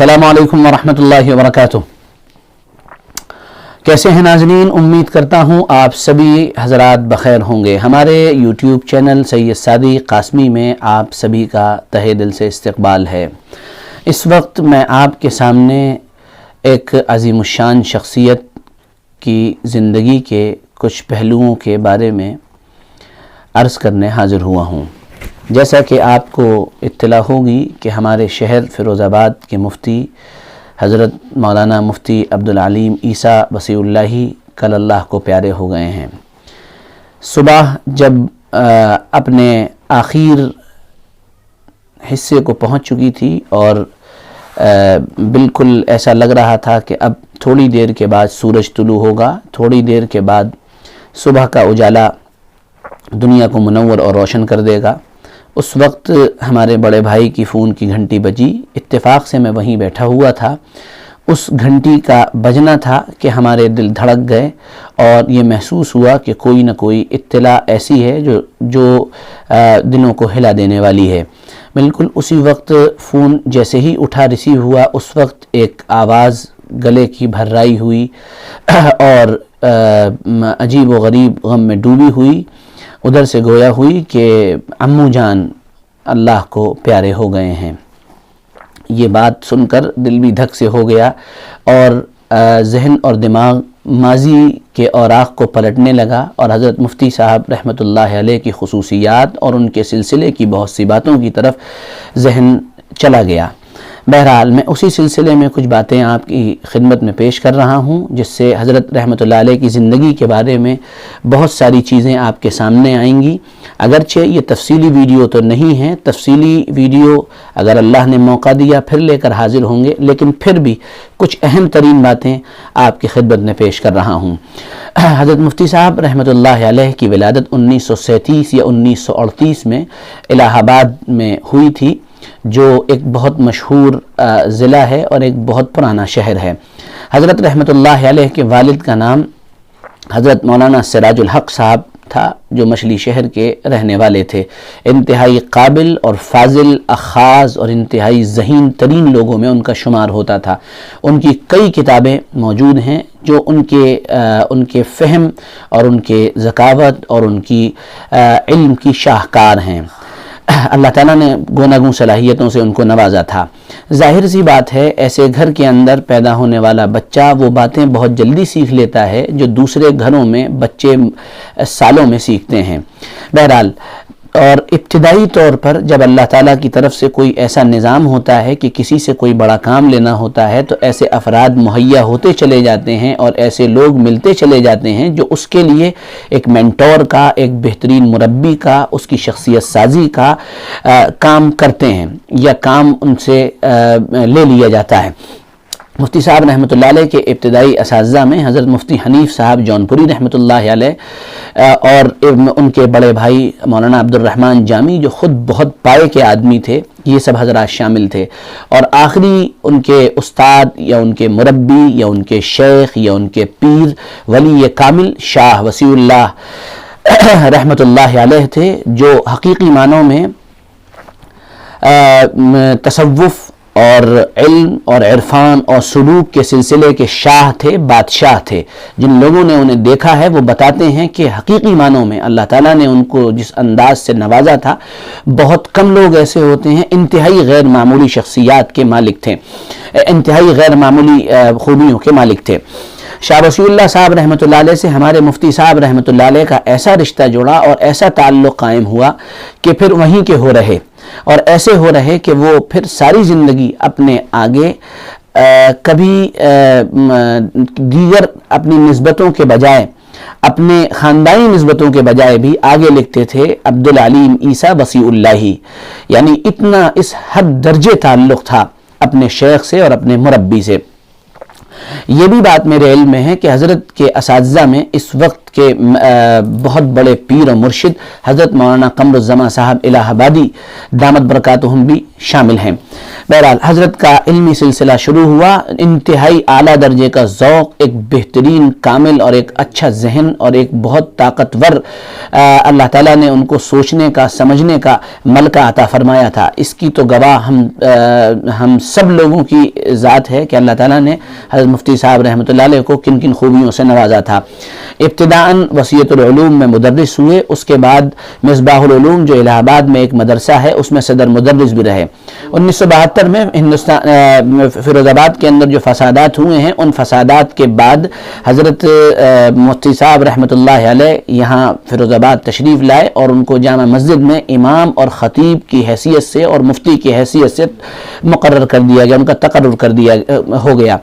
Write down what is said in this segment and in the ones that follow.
السلام علیکم ورحمۃ اللہ وبرکاتہ۔ کیسے ہیں ناظرین؟ امید کرتا ہوں آپ سبھی حضرات بخیر ہوں گے۔ ہمارے یوٹیوب چینل سید سعدی قاسمی میں آپ سبھی کا تہہ دل سے استقبال ہے۔ اس وقت میں آپ کے سامنے ایک عظیم الشان شخصیت کی زندگی کے کچھ پہلوؤں کے بارے میں عرض کرنے حاضر ہوا ہوں۔ جیسا کہ آپ کو اطلاع ہوگی کہ ہمارے شہر فیروز آباد کے مفتی حضرت مولانا مفتی عبدالعلیم عیسیٰ وصی اللہ کل اللہ کو پیارے ہو گئے ہیں۔ صبح جب اپنے آخر حصے کو پہنچ چکی تھی اور بالکل ایسا لگ رہا تھا کہ اب تھوڑی دیر کے بعد سورج طلوع ہوگا، تھوڑی دیر کے بعد صبح کا اجالا دنیا کو منور اور روشن کر دے گا، اس وقت ہمارے بڑے بھائی کی فون کی گھنٹی بجی۔ اتفاق سے میں وہیں بیٹھا ہوا تھا، اس گھنٹی کا بجنا تھا کہ ہمارے دل دھڑک گئے اور یہ محسوس ہوا کہ کوئی نہ کوئی اطلاع ایسی ہے جو دلوں کو ہلا دینے والی ہے۔ بالکل اسی وقت فون جیسے ہی اٹھا ریسیو ہوا، اس وقت ایک آواز گلے کی بھررائی ہوئی اور عجیب و غریب غم میں ڈوبی ہوئی، ادھر سے گویا ہوئی کہ عمو جان اللہ کو پیارے ہو گئے ہیں۔ یہ بات سن کر دل بھی دھک سے ہو گیا اور ذہن اور دماغ ماضی کے اوراق کو پلٹنے لگا اور حضرت مفتی صاحب رحمۃ اللہ علیہ کی خصوصیات اور ان کے سلسلے کی بہت سی باتوں کی طرف ذہن چلا گیا۔ بہرحال میں اسی سلسلے میں کچھ باتیں آپ کی خدمت میں پیش کر رہا ہوں، جس سے حضرت رحمۃ اللہ علیہ کی زندگی کے بارے میں بہت ساری چیزیں آپ کے سامنے آئیں گی۔ اگرچہ یہ تفصیلی ویڈیو تو نہیں ہے، تفصیلی ویڈیو اگر اللہ نے موقع دیا پھر لے کر حاضر ہوں گے، لیکن پھر بھی کچھ اہم ترین باتیں آپ کی خدمت میں پیش کر رہا ہوں۔ حضرت مفتی صاحب رحمۃ اللہ علیہ کی ولادت 1937 یا 1938 میں الہ آباد میں ہوئی تھی، جو ایک بہت مشہور ضلع ہے اور ایک بہت پرانا شہر ہے۔ حضرت رحمۃ اللہ علیہ کے والد کا نام حضرت مولانا سراج الحق صاحب تھا، جو مچھلی شہر کے رہنے والے تھے۔ انتہائی قابل اور فاضل، اخاذ اور انتہائی ذہین ترین لوگوں میں ان کا شمار ہوتا تھا۔ ان کی کئی کتابیں موجود ہیں جو ان کے فہم اور ان کے ذکاوت اور ان کی علم کی شاہکار ہیں۔ اللہ تعالیٰ نے گوناگون صلاحیتوں سے ان کو نوازا تھا۔ ظاہر سی بات ہے، ایسے گھر کے اندر پیدا ہونے والا بچہ وہ باتیں بہت جلدی سیکھ لیتا ہے جو دوسرے گھروں میں بچے سالوں میں سیکھتے ہیں۔ بہرحال اور ابتدائی طور پر جب اللہ تعالیٰ کی طرف سے کوئی ایسا نظام ہوتا ہے کہ کسی سے کوئی بڑا کام لینا ہوتا ہے تو ایسے افراد مہیا ہوتے چلے جاتے ہیں اور ایسے لوگ ملتے چلے جاتے ہیں جو اس کے لیے ایک مینٹور کا، ایک بہترین مربی کا، اس کی شخصیت سازی کا کام کرتے ہیں یا کام ان سے لے لیا جاتا ہے۔ مفتی صاحب رحمۃ اللہ علیہ کے ابتدائی اساتذہ میں حضرت مفتی حنیف صاحب جونپوری رحمۃ اللہ علیہ اور ان کے بڑے بھائی مولانا عبد الرحمن جامی جو خود بہت پائے کے آدمی تھے، یہ سب حضرات شامل تھے۔ اور آخری ان کے استاد یا ان کے مربی یا ان کے شیخ یا ان کے پیر ولی کامل شاہ وصی اللہ رحمۃ اللہ علیہ تھے، جو حقیقی معنوں میں تصوف اور علم اور عرفان اور سلوک کے سلسلے کے شاہ تھے، بادشاہ تھے۔ جن لوگوں نے انہیں دیکھا ہے وہ بتاتے ہیں کہ حقیقی معنوں میں اللہ تعالیٰ نے ان کو جس انداز سے نوازا تھا، بہت کم لوگ ایسے ہوتے ہیں، انتہائی غیر معمولی شخصیات کے مالک تھے، انتہائی غیر معمولی خوبیوں کے مالک تھے۔ شاہ وصی اللہ صاحب رحمۃ اللہ علیہ سے ہمارے مفتی صاحب رحمۃ اللہ علیہ کا ایسا رشتہ جڑا اور ایسا تعلق قائم ہوا کہ پھر وہیں کے ہو رہے اور ایسے ہو رہے کہ وہ پھر ساری زندگی اپنے آگے کبھی دیگر اپنی نسبتوں کے بجائے، اپنے خاندانی نسبتوں کے بجائے بھی آگے لکھتے تھے عبدالعلیم عیسیٰ وصی اللہ، یعنی اتنا اس حد درجے تعلق تھا اپنے شیخ سے اور اپنے مربی سے۔ یہ بھی بات میرے علم میں ہے کہ حضرت کے اساتذہ میں اس وقت کے بہت بڑے پیر و مرشد حضرت مولانا قمر الزمان صاحب الہ آبادی دامت برکاتہم بھی شامل ہیں۔ بہرحال حضرت کا علمی سلسلہ شروع ہوا، انتہائی اعلیٰ درجے کا ذوق، ایک بہترین کامل اور ایک اچھا ذہن اور ایک بہت طاقتور اللہ تعالیٰ نے ان کو سوچنے کا سمجھنے کا ملکہ عطا فرمایا تھا۔ اس کی تو گواہ ہم سب لوگوں کی ذات ہے کہ اللہ تعالیٰ نے حضرت مفتی صاحب رحمۃ اللہ علیہ کو کن کن خوبیوں سے نوازا تھا۔ ابتداءً وسیعۃ العلوم میں مدرس ہوئے، اس کے بعد مصباح العلوم جو الہ آباد میں ایک مدرسہ ہے اس میں صدر مدرس بھی رہے۔ 1972 میں ہندوستان فیروز آباد کے اندر جو فسادات ہوئے ہیں، ان فسادات کے بعد حضرت مفتی صاحب رحمۃ اللہ علیہ یہاں فیروز آباد تشریف لائے اور ان کو جامع مسجد میں امام اور خطیب کی حیثیت سے اور مفتی کی حیثیت سے مقرر کر دیا گیا، ان کا تقرر کر دیا ہو گیا۔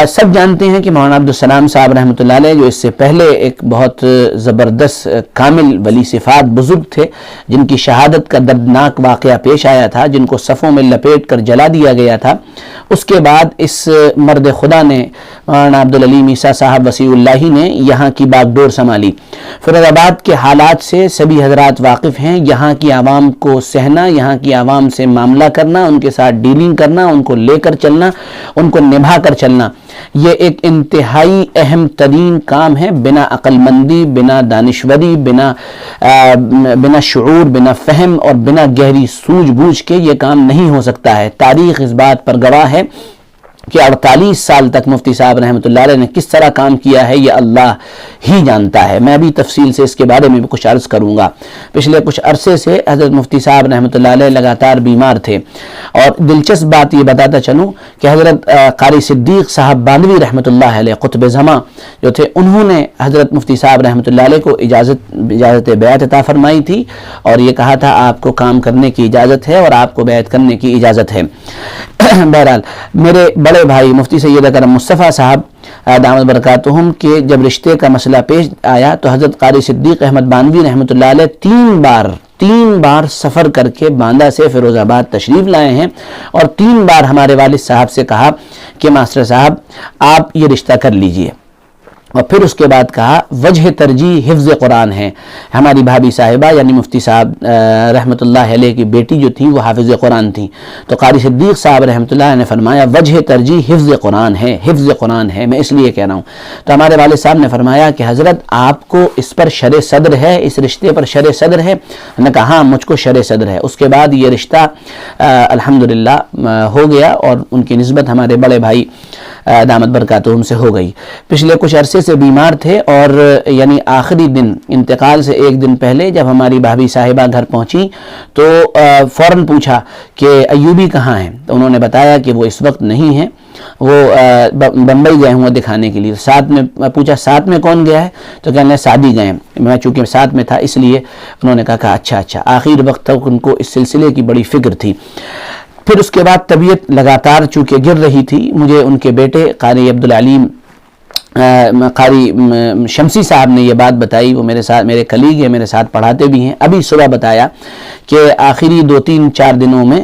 سب جانتے ہیں کہ مولانا عبدالسلام صاحب رحمۃ اللہ علیہ جو اس سے پہلے ایک بہت زبردست کامل ولی صفات بزرگ تھے، جن کی شہادت کا دردناک واقعہ پیش آیا تھا، جن کو صفوں میں لپیٹ کر جلا دیا گیا تھا۔ اس کے بعد اس مرد خدا نے مولانا عبدالعلیم عیسیٰ صاحب وسیع اللہ نے یہاں کی باغ ڈور سنبھالی۔ فیروز آباد کے حالات سے سبھی حضرات واقف ہیں، یہاں کی عوام کو سہنا، یہاں کی عوام سے معاملہ کرنا، ان کے ساتھ ڈیلنگ کرنا، ان کو لے کر چلنا، ان کو نبھا کر چلنا، یہ ایک انتہائی اہم ترین کام ہے۔ بنا عقل مندی، بنا دانشوری، بنا شعور، بنا فہم اور بنا گہری سوجھ بوجھ کے یہ کام نہیں ہو سکتا ہے۔ تاریخ اس بات پر گواہ ہے کہ 48 سال تک مفتی صاحب رحمۃ اللہ علیہ نے کس طرح کام کیا ہے یہ اللہ ہی جانتا ہے۔ میں بھی تفصیل سے اس کے بارے میں بھی کچھ عرض کروں گا۔ پچھلے کچھ عرصے سے حضرت مفتی صاحب رحمۃ اللہ علیہ لگاتار بیمار تھے، اور دلچسپ بات یہ بتاتا چلوں کہ حضرت قاری صدیق صاحب باندوی رحمۃ اللہ علیہ قطب زماں جو تھے، انہوں نے حضرت مفتی صاحب رحمۃ اللہ علیہ کو اجازت بیعت عطا فرمائی تھی، اور یہ کہا تھا آپ کو کام کرنے کی اجازت ہے اور آپ کو بیعت کرنے کی اجازت ہے۔ بہرحال میرے بڑے بھائی مفتی سید اکرم مصطفیٰ صاحب دامت برکاتہم کے جب رشتے کا مسئلہ پیش آیا تو حضرت قاری صدیق احمد باندوی رحمۃ اللہ علیہ تین بار سفر کر کے باندہ سے فیروز آباد تشریف لائے ہیں، اور 3 بار ہمارے والد صاحب سے کہا کہ ماسٹر صاحب آپ یہ رشتہ کر لیجئے، اور پھر اس کے بعد کہا وجہ ترجیح حفظ قرآن ہے۔ ہماری بھابھی صاحبہ یعنی مفتی صاحب رحمۃ اللہ علیہ کی بیٹی جو تھی وہ حافظ قرآن تھی، تو قاری صدیق صاحب رحمۃ اللہ علیہ نے فرمایا وجہ ترجیح حفظ قرآن ہے، حفظ قرآن ہے، میں اس لیے کہہ رہا ہوں۔ تو ہمارے والد صاحب نے فرمایا کہ حضرت آپ کو اس پر شرع صدر ہے، اس رشتے پر شرع صدر ہے؟ میں نے کہا ہاں مجھ کو شرع صدر ہے۔ اس کے بعد یہ رشتہ الحمدللہ ہو گیا، اور ان کی نسبت ہمارے بڑے بھائی دامت برکاتہم سے ہو گئی۔ پچھلے کچھ عرصے سے بیمار تھے، اور یعنی آخری دن انتقال سے 1 دن پہلے جب ہماری بھابھی صاحبہ گھر پہنچی تو فوراً پوچھا کہ ایوبی کہاں ہیں، تو انہوں نے بتایا کہ وہ اس وقت نہیں ہیں، وہ بمبئی گئے ہوئے دکھانے کے لیے۔ ساتھ میں پوچھا ساتھ میں کون گیا ہے، تو کہنے لگے سعدی گئے ہیں۔ میں چونکہ ساتھ میں تھا اس لیے انہوں نے کہا اچھا۔ آخر وقت تک ان کو اس سلسلے کی بڑی فکر تھی۔ پھر اس کے بعد طبیعت لگاتار چونکہ گر رہی تھی، مجھے ان کے بیٹے قاری عبدالعلیم قاری شمسی صاحب نے یہ بات بتائی، وہ میرے کلیگ ہیں، میرے ساتھ پڑھاتے بھی ہیں، ابھی صبح بتایا کہ آخری 2-3-4 دنوں میں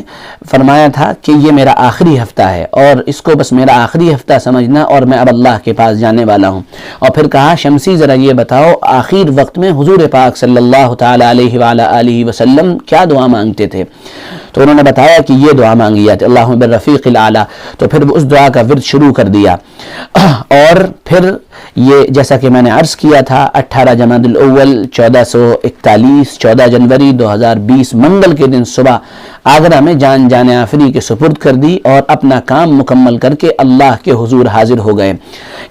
فرمایا تھا کہ یہ میرا آخری ہفتہ ہے، اور اس کو بس میرا آخری ہفتہ سمجھنا، اور میں اب اللہ کے پاس جانے والا ہوں۔ اور پھر کہا شمسی ذرا یہ بتاؤ آخر وقت میں حضور پاک صلی اللہ تعالی علیہ وآلہ آلہ وسلم کیا دعا مانگتے تھے؟ تو انہوں نے بتایا کہ یہ دعا مانگی ہے اللہم بالرفیق الاعلیٰ۔ تو پھر اس دعا کا ورد شروع کر دیا، اور پھر یہ جیسا کہ میں نے عرض کیا تھا 18 جمادی الاول 1441 14 جنوری 2020 منگل کے دن صبح آگرہ میں جان آفری کے سپرد کر دی، اور اپنا کام مکمل کر کے اللہ کے حضور حاضر ہو گئے۔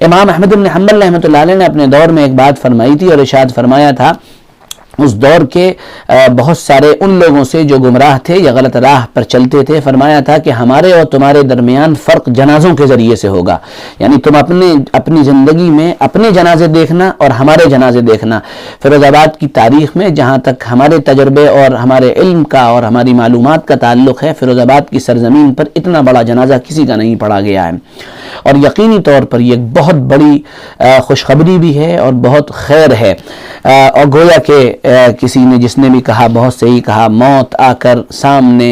امام احمد بن حنبل رحمۃ اللہ علیہ نے اپنے دور میں ایک بات فرمائی تھی، اور ارشاد فرمایا تھا اس دور کے بہت سارے ان لوگوں سے جو گمراہ تھے یا غلط راہ پر چلتے تھے، فرمایا تھا کہ ہمارے اور تمہارے درمیان فرق جنازوں کے ذریعے سے ہوگا، یعنی تم اپنی زندگی میں اپنے جنازے دیکھنا اور ہمارے جنازے دیکھنا۔ فیروز آباد کی تاریخ میں جہاں تک ہمارے تجربے اور ہمارے علم کا اور ہماری معلومات کا تعلق ہے، فیروز آباد کی سرزمین پر اتنا بڑا جنازہ کسی کا نہیں پڑھا گیا ہے، اور یقینی طور پر یہ بہت بڑی خوشخبری بھی ہے اور بہت خیر ہے۔ اور گویا کہ کسی نے جس نے بھی کہا بہت صحیح کہا، موت آ کر سامنے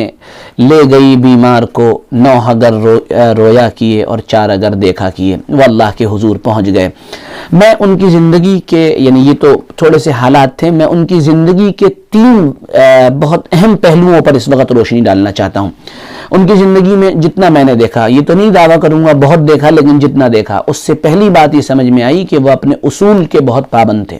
لے گئی بیمار کو 9 اگر رویا کیے اور 4 اگر دیکھا کیے، وہ اللہ کے حضور پہنچ گئے۔ میں ان کی زندگی کے، یعنی یہ تو تھوڑے سے حالات تھے، میں ان کی زندگی کے 3 بہت اہم پہلوؤں پر اس وقت روشنی ڈالنا چاہتا ہوں۔ ان کی زندگی میں جتنا میں نے دیکھا، یہ تو نہیں دعویٰ کروں گا بہت دیکھا، لیکن جتنا دیکھا اس سے پہلی بات یہ سمجھ میں آئی کہ وہ اپنے اصول کے بہت پابند تھے۔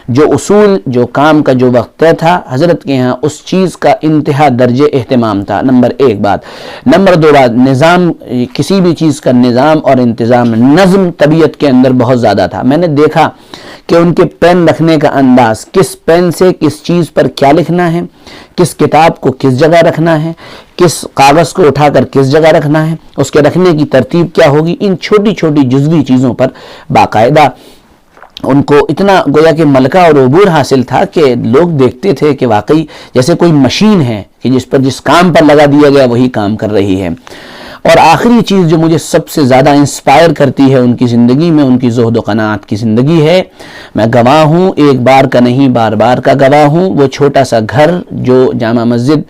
جو اصول، جو کام کا جو وقت طے تھا حضرت کے ہاں، اس چیز کا انتہا درجے اہتمام تھا۔ نمبر 1 بات۔ نمبر 2 بات، نظام، کسی بھی چیز کا نظام اور انتظام، نظم طبیعت کے اندر بہت زیادہ تھا۔ میں نے دیکھا کہ ان کے پین رکھنے کا انداز، کس پین سے کس چیز پر کیا لکھنا ہے، کس کتاب کو کس جگہ رکھنا ہے، کس کاغذ کو اٹھا کر کس جگہ رکھنا ہے، اس کے رکھنے کی ترتیب کیا ہوگی، ان چھوٹی چھوٹی جزوی چیزوں پر باقاعدہ ان کو اتنا گویا کہ ملکہ اور عبور حاصل تھا کہ لوگ دیکھتے تھے کہ واقعی جیسے کوئی مشین ہے کہ جس کام پر لگا دیا گیا وہی کام کر رہی ہے۔ اور آخری چیز جو مجھے سب سے زیادہ انسپائر کرتی ہے ان کی زندگی میں، ان کی زہد و قناعت کی زندگی ہے۔ میں گواہ ہوں، ایک بار کا نہیں بار بار کا گواہ ہوں۔ وہ چھوٹا سا گھر جو جامع مسجد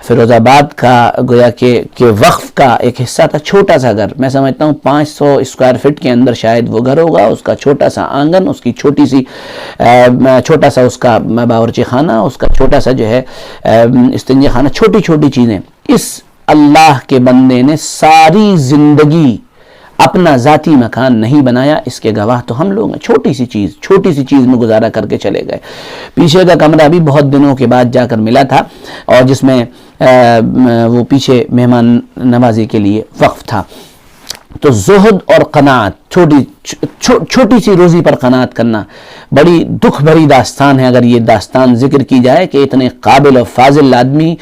فیروز آباد کا گویا کہ وقف کا ایک حصہ تھا، چھوٹا سا گھر، میں سمجھتا ہوں 500 اسکوائر فٹ کے اندر شاید وہ گھر ہوگا، اس کا چھوٹا سا آنگن، اس کی چھوٹا سا اس کا باورچی خانہ، اس کا چھوٹا سا جو ہے استنجا خانہ، چھوٹی چھوٹی چیزیں، اس اللہ کے بندے نے ساری زندگی اپنا ذاتی مکان نہیں بنایا۔ اس کے گواہ تو ہم لوگ ہیں۔ چھوٹی سی چیز میں گزارا کر کے چلے گئے۔ پیچھے کا کمرہ بھی بہت دنوں کے بعد جا کر ملا تھا، اور جس میں وہ پیچھے مہمان نوازی کے لیے وقف تھا۔ تو زہد اور قناعت، چھوٹی سی روزی پر قناعت کرنا بڑی دکھ بھری داستان ہے۔ اگر یہ داستان ذکر کی جائے کہ اتنے قابل و فاضل آدمی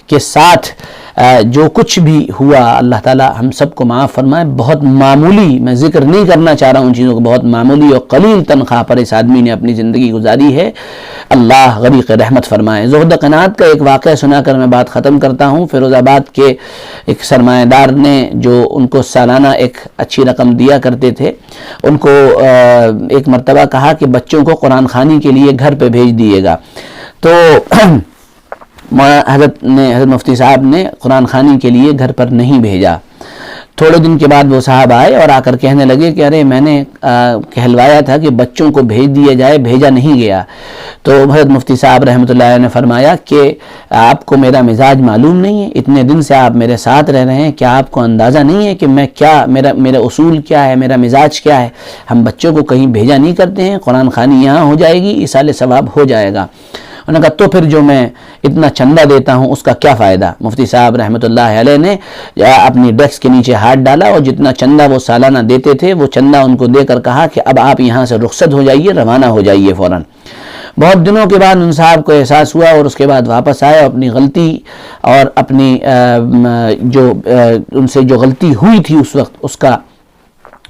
کے ساتھ جو کچھ بھی ہوا، اللہ تعالی ہم سب کو معاف فرمائے۔ بہت معمولی، میں ذکر نہیں کرنا چاہ رہا ہوں ان چیزوں کو، بہت معمولی اور قلیل تنخواہ پر اس آدمی نے اپنی زندگی گزاری ہے، اللہ غریق رحمت فرمائے۔ زہد و قناعت کا ایک واقعہ سنا کر میں بات ختم کرتا ہوں۔ فیروز آباد کے ایک سرمایہ دار نے، جو ان کو سالانہ ایک اچھی رقم دیا کرتے تھے، ان کو ایک مرتبہ کہا کہ بچوں کو قرآن خوانی کے لیے گھر پہ بھیج دیے گا۔ تو حضرت مفتی صاحب نے قرآن خوانی کے لیے گھر پر نہیں بھیجا۔ تھوڑے دن کے بعد وہ صاحب آئے اور آ کر کہنے لگے کہ ارے میں نے کہلوایا تھا کہ بچوں کو بھیج دیا جائے، بھیجا نہیں گیا۔ تو حضرت مفتی صاحب رحمۃ اللہ علیہ نے فرمایا کہ آپ کو میرا مزاج معلوم نہیں ہے؟ اتنے دن سے آپ میرے ساتھ رہ رہے ہیں، کیا آپ کو اندازہ نہیں ہے کہ میں کیا، میرا اصول کیا ہے، میرا مزاج کیا ہے؟ ہم بچوں کو کہیں بھیجا نہیں کرتے ہیں، قرآن خوانی یہاں ہو جائے گی، ایصال ثواب ہو جائے گا۔ انہوں نے کہا تو پھر جو میں اتنا چندہ دیتا ہوں اس کا کیا فائدہ؟ مفتی صاحب رحمۃ اللہ علیہ نے اپنی ڈیسک کے نیچے ہاتھ ڈالا اور جتنا چندہ وہ سالانہ دیتے تھے وہ چندہ ان کو دے کر کہا کہ اب آپ یہاں سے رخصت ہو جائیے، روانہ ہو جائیے فوراً۔ بہت دنوں کے بعد ان صاحب کو احساس ہوا اور اس کے بعد واپس آئے، اپنی غلطی اور اپنی جو ان سے جو غلطی ہوئی تھی اس وقت، اس کا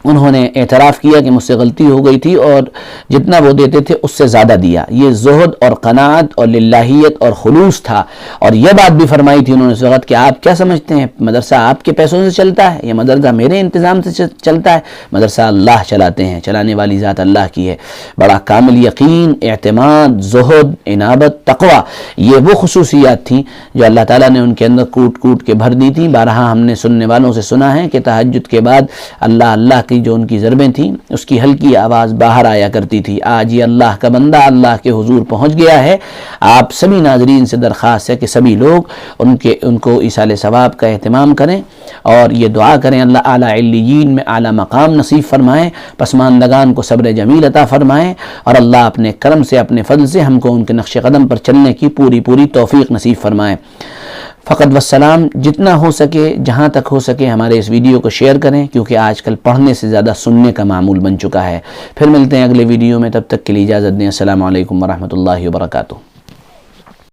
انہوں نے اعتراف کیا کہ مجھ سے غلطی ہو گئی تھی اور جتنا وہ دیتے تھے اس سے زیادہ دیا۔ یہ زہد اور قناعت اور للہیت اور خلوص تھا۔ اور یہ بات بھی فرمائی تھی انہوں نے اس وقت کہ آپ کیا سمجھتے ہیں مدرسہ آپ کے پیسوں سے چلتا ہے؟ یہ مدرسہ میرے انتظام سے چلتا ہے؟ مدرسہ اللہ چلاتے ہیں، چلانے والی ذات اللہ کی ہے۔ بڑا کامل یقین، اعتماد، زہد، انابت، تقوی، یہ وہ خصوصیات تھیں جو اللہ تعالیٰ نے ان کے اندر کوٹ کوٹ کے بھر دی تھیں۔ بارہا ہم نے سننے والوں سے سنا ہے کہ تہجد کے بعد اللہ کی جو ان کی ضربیں تھیں اس کی ہلکی آواز باہر آیا کرتی تھی۔ آج یہ اللہ کا بندہ اللہ کے حضور پہنچ گیا ہے۔ آپ سبھی ناظرین سے درخواست ہے کہ سبھی لوگ ان کو ایصال ثواب کا اہتمام کریں اور یہ دعا کریں اللہ اعلیٰ علیین میں اعلیٰ مقام نصیب فرمائیں، پسماندگان کو صبر جمیل عطا فرمائیں، اور اللہ اپنے کرم سے، اپنے فضل سے ہم کو ان کے نقش قدم پر چلنے کی پوری توفیق نصیب فرمائیں۔ فقط والسلام، جتنا ہو سکے، جہاں تک ہو سکے ہمارے اس ویڈیو کو شیئر کریں، کیونکہ آج کل پڑھنے سے زیادہ سننے کا معمول بن چکا ہے۔ پھر ملتے ہیں اگلے ویڈیو میں، تب تک کے لیے اجازت دیں۔ السلام علیکم ورحمۃ اللہ وبرکاتہ۔